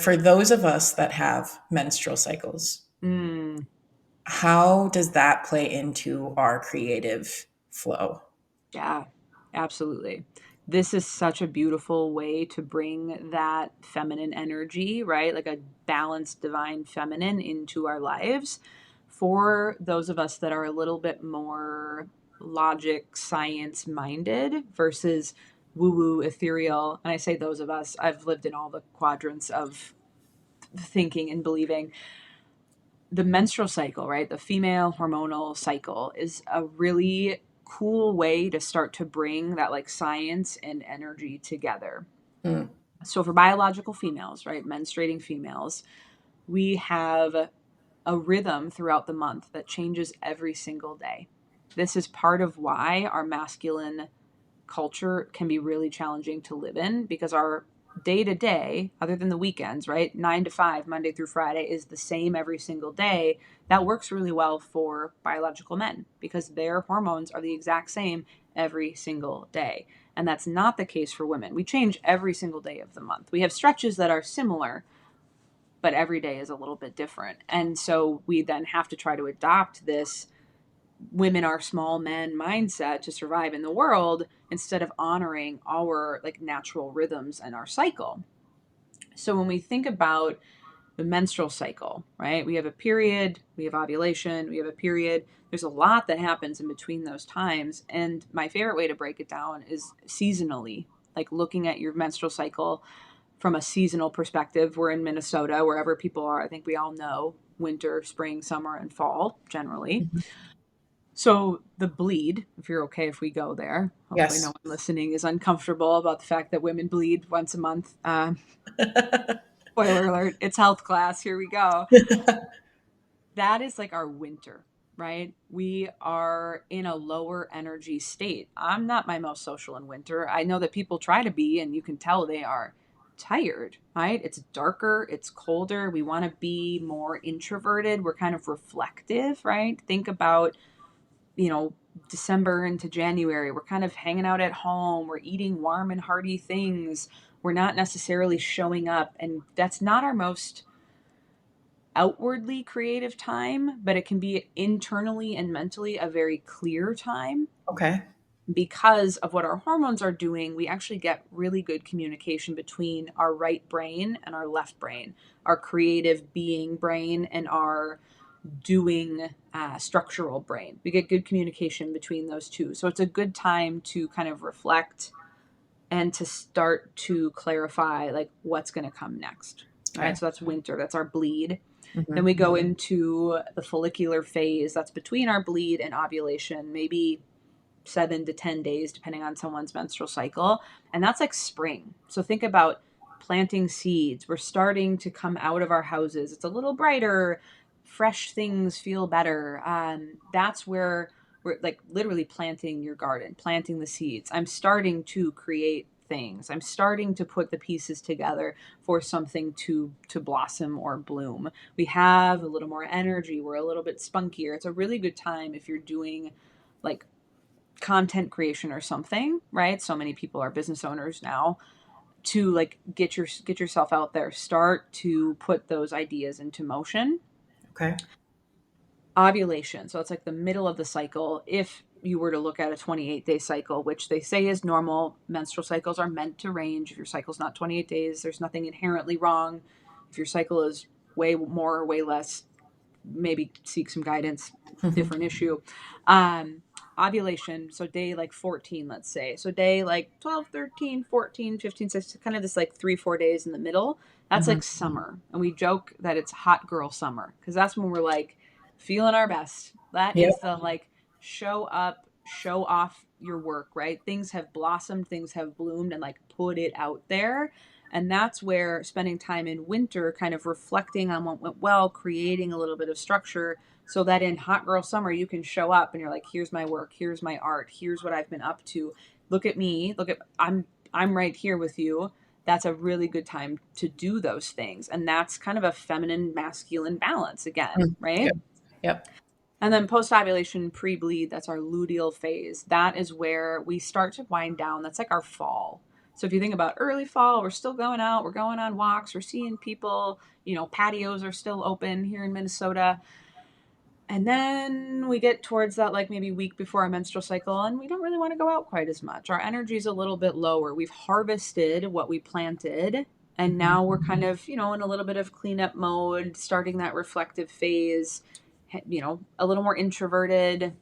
For those of us that have menstrual cycles, Mm, how does that play into our creative flow? yeah, absolutely. This is such a beautiful way to bring that feminine energy, right? Like a balanced divine feminine into our lives. For those of us that are a little bit more logic, science minded versus woo woo, ethereal. And I say those of us, I've lived in all the quadrants of thinking and believing. The menstrual cycle, right? The female hormonal cycle is a really cool way to start to bring that like science and energy together. Mm, So for biological females, right, menstruating females, we have a rhythm throughout the month that changes every single day. This is part of why our masculine culture can be really challenging to live in because our day to day, other than the weekends, right? 9 to 5, Monday through Friday, is the same every single day. That works really well for biological men because their hormones are the exact same every single day. And that's not the case for women. We change every single day of the month. We have stretches that are similar, but every day is a little bit different. And so we then have to try to adopt this women are small men mindset to survive in the world instead of honoring our like natural rhythms and our cycle. So when we think about the menstrual cycle, right? We have a period, we have ovulation, we have a period. There's a lot that happens in between those times. And my favorite way to break it down is seasonally, like looking at your menstrual cycle from a seasonal perspective. We're in Minnesota, wherever people are. I think we all know winter, spring, summer, and fall generally. mhm. So the bleed, if you're okay if we go there, hopefully no Yes. one listening is uncomfortable about the fact that women bleed once a month. Spoiler alert, it's health class. Here we go. That is like our winter, right? We are in a lower energy state. I'm not my most social in winter. I know that people try to be, and you can tell they are tired, right? It's darker, it's colder. We want to be more introverted. We're kind of reflective, right? Think about December into January, we're kind of hanging out at home, we're eating warm and hearty things. We're not necessarily showing up, and that's not our most outwardly creative time, but it can be internally and mentally a very clear time Okay. because of what our hormones are doing. We actually get really good communication between our right brain and our left brain, our creative being brain and our doing structural brain. We get good communication between those two. So it's a good time to kind of reflect and to start to clarify like what's going to come next. All right. Okay. So that's winter. That's our bleed. Then Hmm. we go into the follicular phase. That's between our bleed and ovulation, maybe 7 to 10 days, depending on someone's menstrual cycle. And that's like spring. So think about planting seeds. We're starting to come out of our houses. It's a little brighter. Fresh things feel better. That's where we're like literally planting your garden, planting the seeds. I'm starting to create things. I'm starting to put the pieces together for something to blossom or bloom. We have a little more energy. We're a little bit spunkier. It's a really good time if you're doing like content creation or something, right? So many people are business owners now to like get yourself out there, start to put those ideas into motion. Okay. Ovulation. So it's like the middle of the cycle. If you were to look at a 28-day cycle, which they say is normal, menstrual cycles are meant to range. If your cycle's not 28 days, there's nothing inherently wrong. If your cycle is way more or way less, maybe seek some guidance, Hmm. different issue. um Ovulation, so day like 14, let's say, so day like 12, 13, 14, 15, 16, kind of this like 3 4 days in the middle. That's Hmm. like summer, and we joke that it's hot girl summer because that's when we're like feeling our best. That is Yep. the like show up, show off your work, right? Things have blossomed, things have bloomed, and like put it out there. And that's where spending time in winter, kind of reflecting on what went well, creating a little bit of structure so that in hot girl summer, you can show up and you're like, here's my work, here's my art, here's what I've been up to. Look at me. Look at I'm right here with you. That's a really good time to do those things. And that's kind of a feminine masculine balance again, Mm. right? Yep. Yep. And then post ovulation, pre bleed, that's our luteal phase. That is where we start to wind down. That's like our fall. So if you think about early fall, we're still going out, we're going on walks, we're seeing people, patios are still open here in Minnesota. And then we get towards that, like maybe week before our menstrual cycle, and we don't really want to go out quite as much. Our energy is a little bit lower. We've harvested what we planted, and Mhm. now we're kind of, in a little bit of cleanup mode, starting that reflective phase, a little more introverted.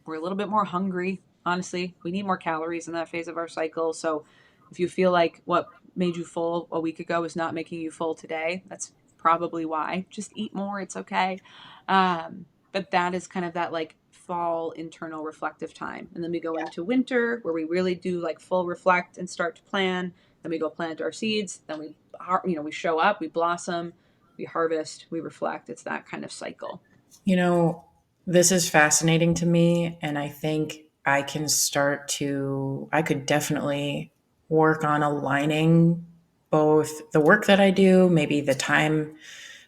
We're a little bit more hungry. Honestly, we need more calories in that phase of our cycle. So if you feel like what made you full a week ago is not making you full today, that's probably why. Just eat more. It's okay. But that is kind of that like fall internal reflective time. And then we go into winter where we really do like full reflect and start to plan. Then we go plant our seeds. Then we show up, we blossom, we harvest, we reflect. It's that kind of cycle. You know, this is fascinating to me, and I think I could definitely work on aligning both the work that I do, maybe the time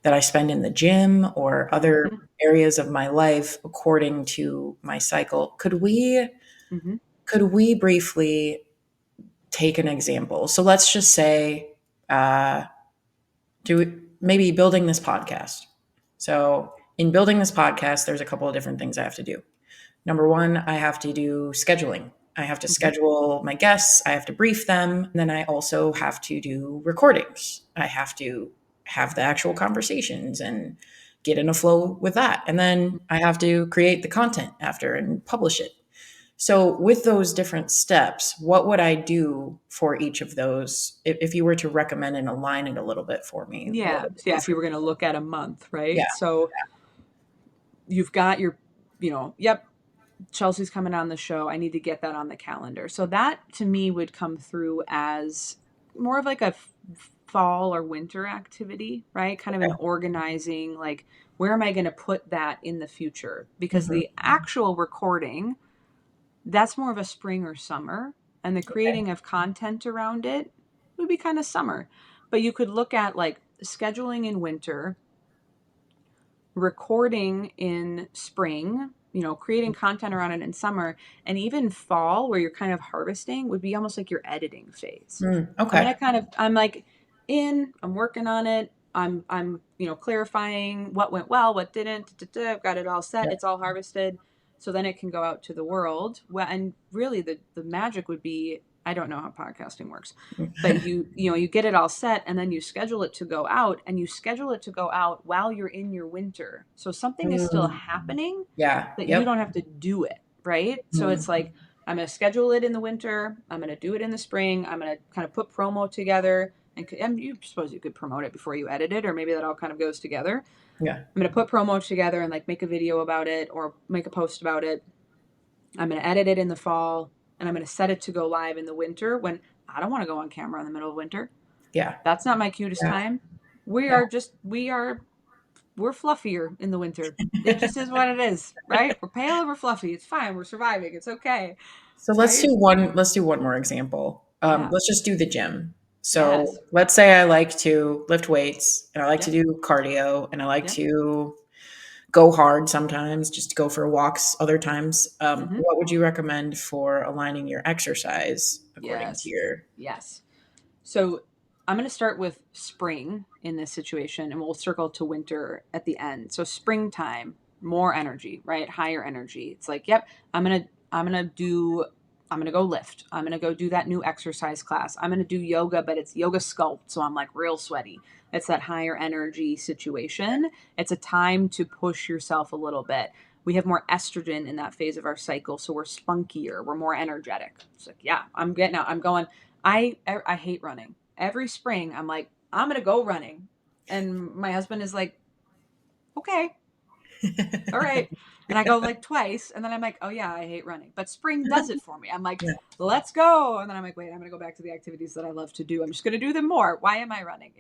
that I spend in the gym or other Hmm. areas of my life according to my cycle. Hmm. Could we briefly take an example? So let's just say, uh, maybe building this podcast. So in building this podcast, there's a couple of different things I have to do. Number one, I have to do scheduling. I have to Hmm. schedule my guests, I have to brief them, and then I also have to do recordings. I have to have the actual conversations and get in a flow with that. And then I have to create the content after and publish it. So, with those different steps, what would I do for each of those? If you were to recommend and align it a little bit for me, what Yeah. would So it yeah, be if for you were going to look at a month, you? right? So you've got your, yep, Chelsea's coming on the show. I need to get that on the calendar. So that to me would come through as more of like a fall or winter activity, right? Kind of an Yeah. organizing, like, where am I going to put that in the future? Because Mhm. the actual recording, that's more of a spring or summer. And the Okay. creating of content around it would be kind of summer. But you could look at like scheduling in winter, recording in spring, creating content around it in summer, and even fall where you're kind of harvesting would be almost like your editing phase. Okay. I'm like I'm working on it. I'm clarifying what went well, what didn't. I've got it all set. Yeah. It's all harvested. So then it can go out to the world. Well, and really the magic would be, I don't know how podcasting works, but you get it all set and then you schedule it to go out, and you schedule it to go out while you're in your winter. So something is still Mm. happening, Yeah. but you Yep. don't have to do it, right? So it's Mm. like, I'm going to schedule it in the winter. I'm going to do it in the spring. I'm going to kind of put promo together, and you suppose you could promote it before you edit it, or maybe that all kind of goes together. Yeah. I'm going to put promo together and like make a video about it or make a post about it. I'm going to edit it in the fall, and I'm going to set it to go live in the winter when I don't want to go on camera in the middle of winter. Yeah. That's not my cutest Yeah. time. We Yeah. are just, we're fluffier in the winter. It just is what it is, right? We're pale and we're fluffy. It's fine. We're surviving. It's okay, So right? let's do one more example. Yeah. Let's just do the gym. So Yes. let's say I like to lift weights and I like to Yep. do cardio and I like Yep. to go hard sometimes, just to go for walks other times. Hmm. What would you recommend for aligning your exercise according to Yes. your? Yes. So I'm going to start with spring in this situation, and we'll circle to winter at the end. So springtime, more energy, right? Higher energy. It's like, yep, I'm gonna go lift. I'm gonna go do that new exercise class. I'm gonna do yoga, but it's yoga sculpt, so I'm like real sweaty. It's that higher energy situation. It's a time to push yourself a little bit. We have more estrogen in that phase of our cycle, so we're spunkier, we're more energetic. It's like, yeah, I'm getting out. I'm going. I hate running. Every spring, I'm like, I'm gonna go running, and my husband is like, okay, all right. And I go like twice, and then I'm like, oh yeah, I hate running. But spring does it for me. I'm like, Yeah. let's go. And then I'm like, wait, I'm gonna go back to the activities that I love to do. I'm just gonna do them more. Why am I running?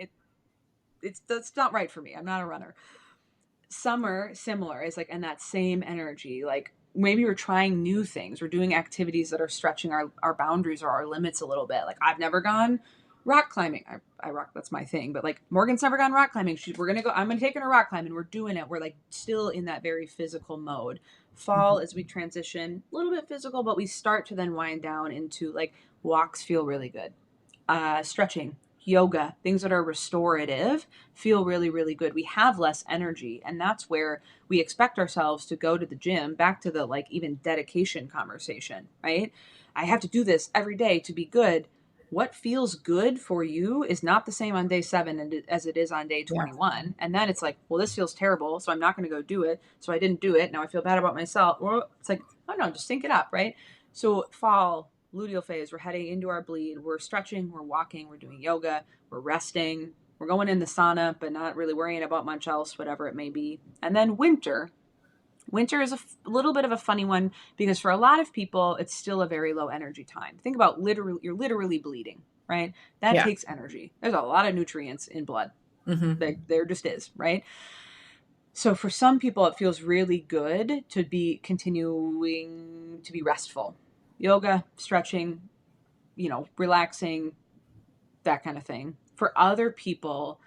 It's that's not right for me. I'm not a runner. Summer, similar, is like in that same energy. Like maybe we're trying new things. We're doing activities that are stretching our boundaries or our limits a little bit. Like I've never gone rock climbing. I rock, that's my thing. But like Morgan's never gone rock climbing. We're gonna go, I'm gonna take her to rock climbing. We're doing it. We're like still in that very physical mode. Fall, Mhm. as we transition, a little bit physical, but we start to then wind down into like walks feel really good. stretching, yoga, things that are restorative feel really, really good. We have less energy. And that's where we expect ourselves to go to the gym, back to the like even dedication conversation, right? I have to do this every day to be good. What feels good for you is not the same on day 7 as it is on day Yeah. 21. And then it's like, well, this feels terrible. So I'm not going to go do it. So I didn't do it. Now I feel bad about myself. Well, it's like, oh no, just sync it up, right? So fall, luteal phase, we're heading into our bleed. We're stretching, we're walking, we're doing yoga, we're resting, we're going in the sauna, but not really worrying about much else, whatever it may be. And then winter. Winter is a little bit of a funny one because for a lot of people, it's still a very low energy time. Think about literally, you're literally bleeding, right? That Yeah. takes energy. There's a lot of nutrients in blood. Mm-hmm. There just is, right? So for some people, it feels really good to be continuing to be restful. Yoga, stretching, relaxing, that kind of thing. For other people,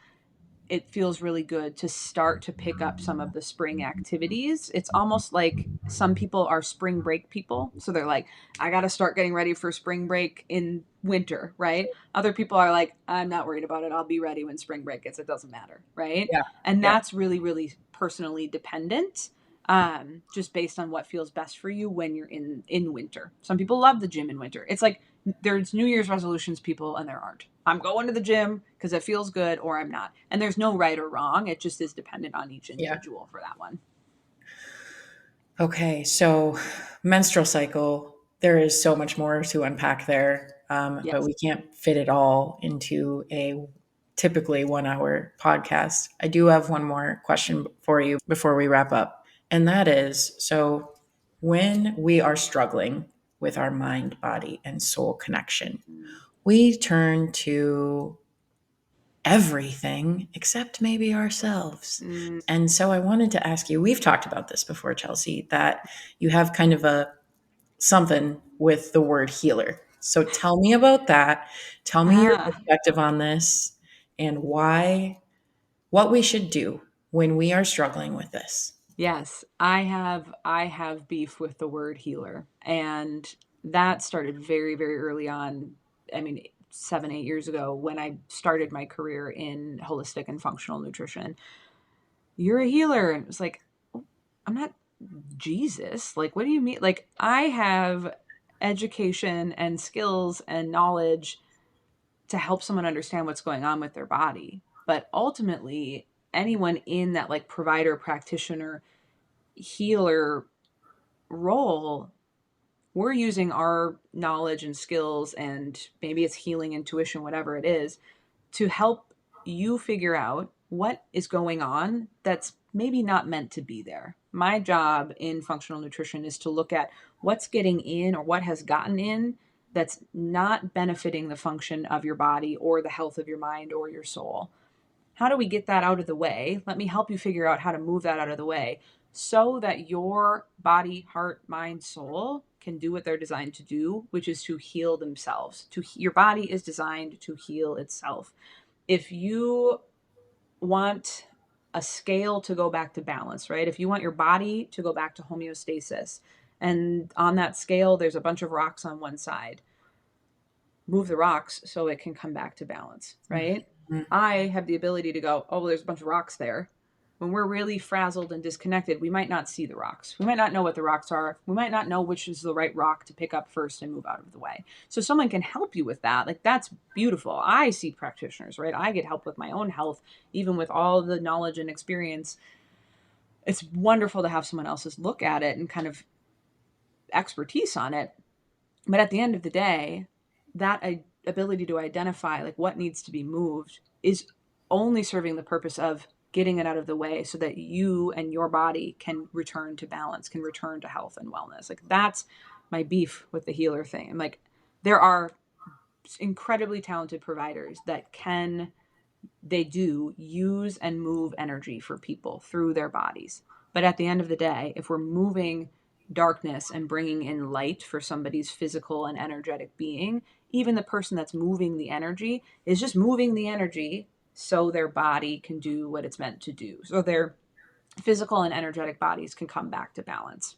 it feels really good to start to pick up some of the spring activities. It's almost like some people are spring break people. So they're like, I got to start getting ready for spring break in winter, right? Other people are like, I'm not worried about it. I'll be ready when spring break gets. It doesn't matter, right? Yeah. And Yeah. that's really, really personally dependent. Just based on what feels best for you when you're in winter. Some people love the gym in winter. It's like there's New Year's resolutions people and there aren't. I'm going to the gym because it feels good or I'm not. And there's no right or wrong. It just is dependent on each Yeah. individual for that one. Okay. So, menstrual cycle, there is so much more to unpack there, but Yes. we can't fit it all into a typically 1 hour podcast. I do have one more question for you before we wrap up. And that is, so when we are struggling with our mind, body, and soul connection, we turn to everything except maybe ourselves. And so I wanted to ask you, we've talked about this before, Chelsea, that you have kind of a something with the word healer. So tell me about that. Tell me your Ah, perspective on this and what we should do when we are struggling with this. yes. I have beef with the word healer. And that started very, very early on. I mean, 7, 8 years ago when I started my career in holistic and functional nutrition. You're a healer. And it was like, "Oh, I'm not Jesus. Like, what do you mean? Like, I have education and skills and knowledge to help someone understand what's going on with their body. But ultimately, anyone in that like provider, practitioner, healer role, we're using our knowledge and skills, and maybe it's healing, intuition, whatever it is, to help you figure out what is going on that's maybe not meant to be there. My job in functional nutrition is to look at what's getting in or what has gotten in that's not benefiting the function of your body or the health of your mind or your soul. How do we get that out of the way? Let me help you figure out how to move that out of the way so that your body, heart, mind, soul can do what they're designed to do, which is to heal themselves. Your body is designed to heal itself. If you want a scale to go back to balance, right? If you want your body to go back to homeostasis, and on that scale, there's a bunch of rocks on one side, move the rocks so it can come back to balance, right? Mhm. I have the ability to go, oh, well, there's a bunch of rocks there. When we're really frazzled and disconnected, we might not see the rocks. We might not know what the rocks are. We might not know which is the right rock to pick up first and move out of the way. So someone can help you with that. Like that's beautiful. I see practitioners, right? I get help with my own health, even with all the knowledge and experience. It's wonderful to have someone else's look at it and kind of expertise on it. But at the end of the day, that ability to identify like what needs to be moved is only serving the purpose of getting it out of the way so that you and your body can return to balance, can return to health and wellness. Like that's my beef with the healer thing. I'm like, there are incredibly talented providers that they do use and move energy for people through their bodies. But at the end of the day, if we're moving darkness and bringing in light for somebody's physical and energetic being, even the person that's moving the energy is just moving the energy so their body can do what it's meant to do. So their physical and energetic bodies can come back to balance.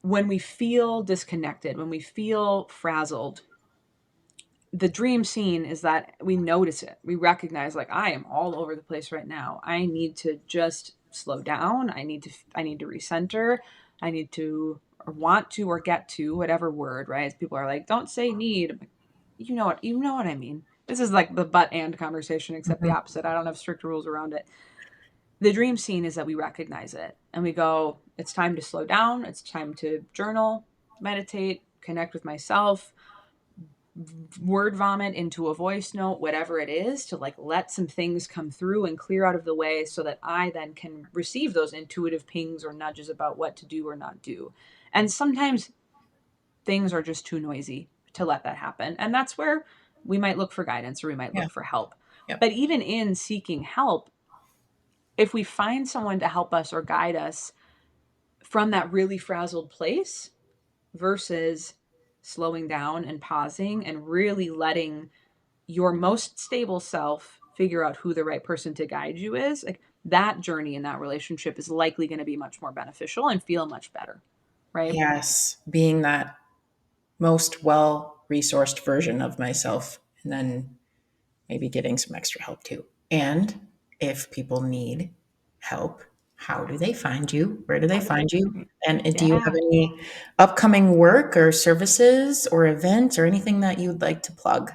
When we feel disconnected, when we feel frazzled, the dream scene is that we notice it. We recognize, like, I am all over the place right now. I need to just slow down. I need to recenter. I need to, or want to, or get to, whatever word, right? People are like, don't say need. I'm like, you know what I mean. This is like the but and conversation, except the Mhm. opposite. I don't have strict rules around it. The dream scene is that we recognize it and we go, it's time to slow down. It's time to journal, meditate, connect with myself, word vomit into a voice note, whatever it is, to like let some things come through and clear out of the way so that I then can receive those intuitive pings or nudges about what to do or not do. And sometimes things are just too noisy to let that happen. And that's where we might look for guidance or we might Yeah. look for help. Yep. But even in seeking help, if we find someone to help us or guide us from that really frazzled place versus slowing down and pausing and really letting your most stable self figure out who the right person to guide you is, like that journey in that relationship is likely going to be much more beneficial and feel much better, right? Yes. Being that most well resourced version of myself, and then maybe getting some extra help too. And if people need help, how do they find you? Where do they How do they find you? find me? And do you have Yeah. any upcoming work or services or events or anything that you'd like to plug?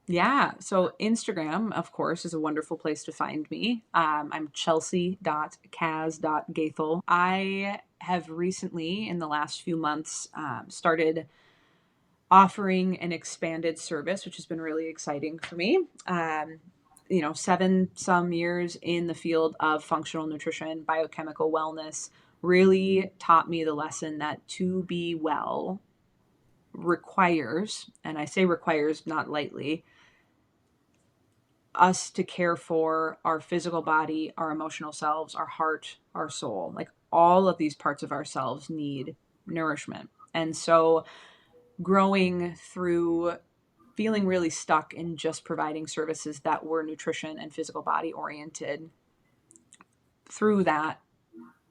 Yeah. So Instagram, of course, is a wonderful place to find me. I'm chelsea.kaz.gaethel. I have recently, in the last few months, started offering an expanded service, which has been really exciting for me. 7 some years in the field of functional nutrition, biochemical wellness really taught me the lesson that to be well requires, and I say requires not lightly, us to care for our physical body, our emotional selves, our heart, our soul. Like all of these parts of ourselves need nourishment. And so growing through feeling really stuck in just providing services that were nutrition and physical body oriented, through that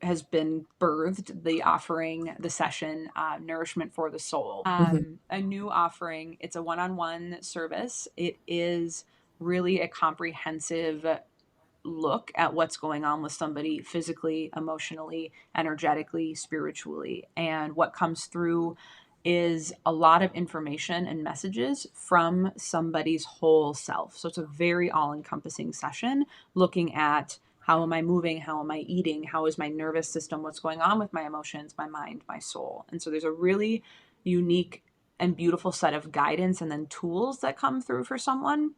has been birthed the offering, the session, Nourishment for the Soul. Mhm. A new offering. It's a one on one service. It is really a comprehensive look at what's going on with somebody physically, emotionally, energetically, spiritually. And what comes through is a lot of information and messages from somebody's whole self. So it's a very all encompassing session looking at how am I moving? How am I eating? How is my nervous system? What's going on with my emotions, my mind, my soul? And so there's a really unique and beautiful set of guidance and then tools that come through for someone.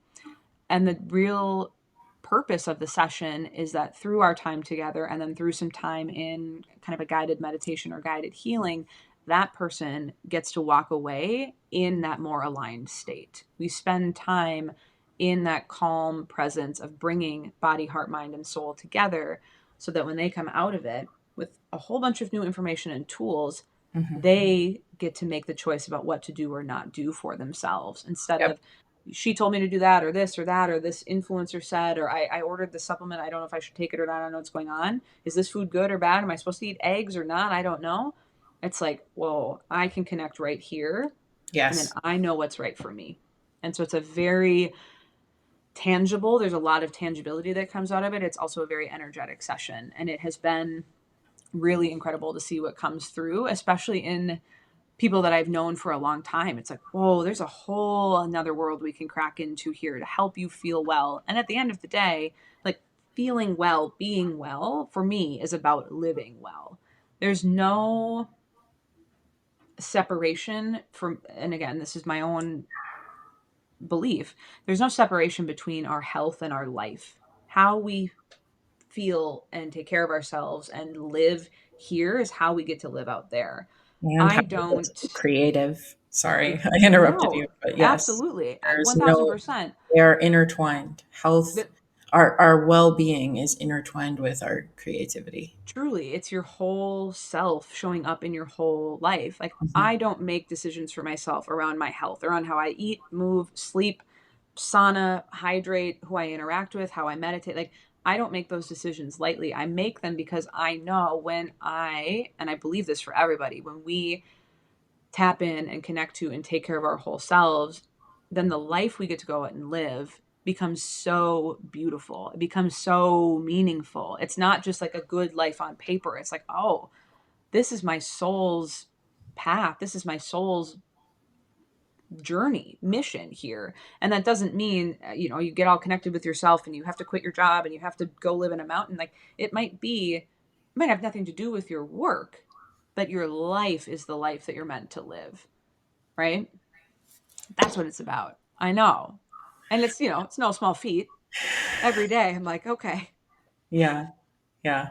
And the real purpose of the session is that through our time together and then through some time in kind of a guided meditation or guided healing, that person gets to walk away in that more aligned state. We spend time in that calm presence of bringing body, heart, mind, and soul together so that when they come out of it with a whole bunch of new information and tools, Mhm. they get to make the choice about what to do or not do for themselves instead Yep. of she told me to do that or this or that or this influencer said or I ordered the supplement. I don't know if I should take it or not. I don't know what's going on. Is this food good or bad? Am I supposed to eat eggs or not? I don't know. It's like, whoa, I can connect right here and then Yes. I know what's right for me. And so it's a very tangible, there's a lot of tangibility that comes out of it. It's also a very energetic session. And it has been really incredible to see what comes through, especially in people that I've known for a long time. It's like, whoa, there's a whole another world we can crack into here to help you feel well. And at the end of the day, like feeling well, being well for me is about living well. There's no separation from, and again, this is my own belief, there's no separation between our health and our life. How we feel and take care of ourselves and live here is how we get to live out there. And how I to get to be don't creative. Sorry, I interrupted No, you, but yes, absolutely. there's no, 1000%. they are intertwined. Health, But our well-being is intertwined with our creativity. truly, it's your whole self showing up in your whole life. Like, Mhm. I don't make decisions for myself around my health, around how I eat, move, sleep, sauna, hydrate, who I interact with, how I meditate. Like, I don't make those decisions lightly. I make them because I know when and I believe this for everybody, when we tap in and connect to and take care of our whole selves, then the life we get to go out and live becomes so beautiful. It becomes so meaningful. It's not just like a good life on paper. It's like, oh, this is my soul's path. This is my soul's journey, mission here. And that doesn't mean, you get all connected with yourself and you have to quit your job and you have to go live in a mountain. Like it might have nothing to do with your work, but your life is the life that you're meant to live, right? That's what it's about. I know. And it's no small feat. Every day I'm like, okay, Yeah. Yeah.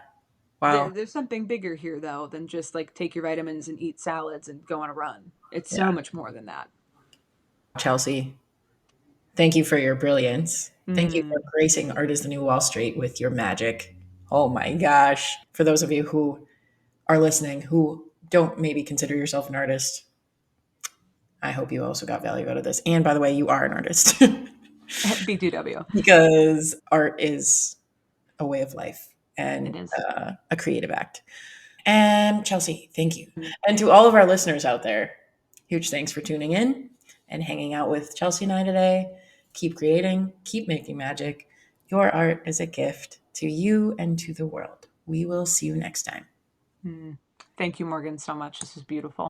Wow. there's something bigger here though than just like take your vitamins and eat salads and go on a run. It's so Yeah. much more than that. Chelsea, thank you for your brilliance. Thank you for Mm. gracing Art is the New Wall Street with your magic. Oh my gosh. For those of you who are listening who don't maybe consider yourself an artist, I hope you also got value out of this. And by the way, you are an artist BTW. because art is a way of life It and is. a creative act. And Chelsea, thank you. Mm. And to all of our listeners out there, huge thanks for tuning in and hanging out with Chelsea and I today. Keep creating, keep making magic. Your art is a gift to you and to the world. We will see you next time. Mm. Thank you, Morgan, so much. This is beautiful.